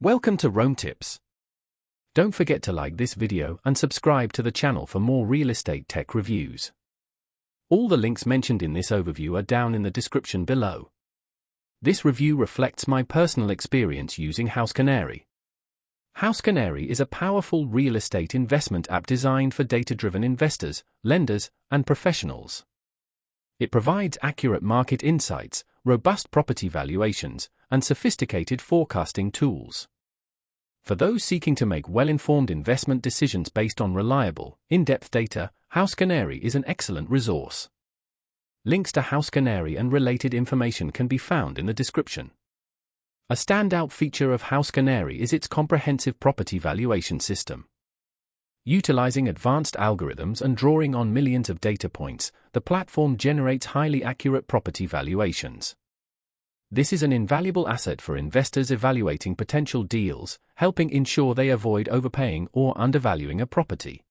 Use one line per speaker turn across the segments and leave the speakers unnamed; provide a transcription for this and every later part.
Welcome to Rome Tips. Don't forget to like this video and subscribe to the channel for more real estate tech reviews. All the links mentioned in this overview are down in the description below. This review reflects my personal experience using HouseCanary. HouseCanary is a powerful real estate investment app designed for data-driven investors, lenders, and professionals. It provides accurate market insights, robust property valuations, and sophisticated forecasting tools. For those seeking to make well-informed investment decisions based on reliable, in-depth data, HouseCanary is an excellent resource. Links to HouseCanary and related information can be found in the description. A standout feature of HouseCanary is its comprehensive property valuation system. Utilizing advanced algorithms and drawing on millions of data points, the platform generates highly accurate property valuations. This is an invaluable asset for investors evaluating potential deals, helping ensure they avoid overpaying or undervaluing a property.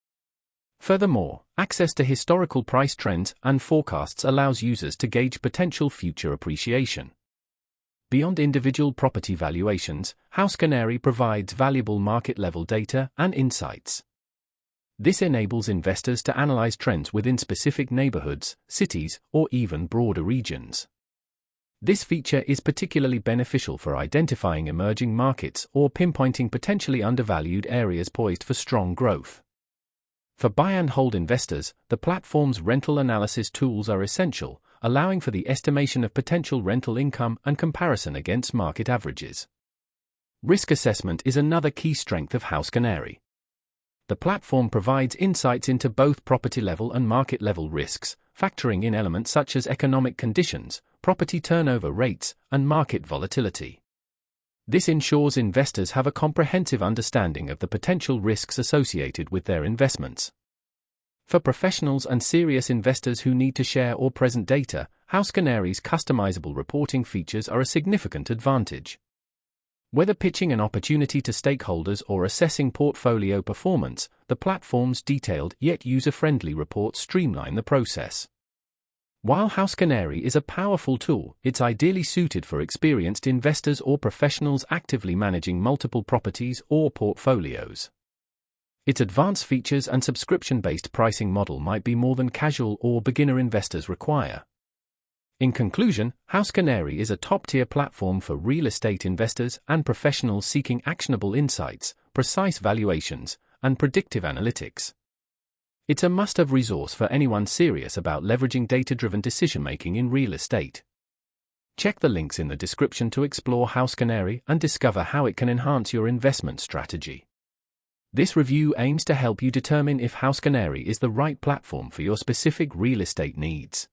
Furthermore, access to historical price trends and forecasts allows users to gauge potential future appreciation. Beyond individual property valuations, HouseCanary provides valuable market-level data and insights. This enables investors to analyze trends within specific neighborhoods, cities, or even broader regions. This feature is particularly beneficial for identifying emerging markets or pinpointing potentially undervalued areas poised for strong growth. For buy-and-hold investors, the platform's rental analysis tools are essential, allowing for the estimation of potential rental income and comparison against market averages. Risk assessment is another key strength of HouseCanary. The platform provides insights into both property-level and market-level risks, factoring in elements such as economic conditions, property turnover rates, and market volatility. This ensures investors have a comprehensive understanding of the potential risks associated with their investments. For professionals and serious investors who need to share or present data, HouseCanary's customizable reporting features are a significant advantage. Whether pitching an opportunity to stakeholders or assessing portfolio performance, the platform's detailed yet user-friendly reports streamline the process. While HouseCanary is a powerful tool, it's ideally suited for experienced investors or professionals actively managing multiple properties or portfolios. Its advanced features and subscription-based pricing model might be more than casual or beginner investors require. In conclusion, HouseCanary is a top-tier platform for real estate investors and professionals seeking actionable insights, precise valuations, and predictive analytics. It's a must-have resource for anyone serious about leveraging data-driven decision-making in real estate. Check the links in the description to explore HouseCanary and discover how it can enhance your investment strategy. This review aims to help you determine if HouseCanary is the right platform for your specific real estate needs.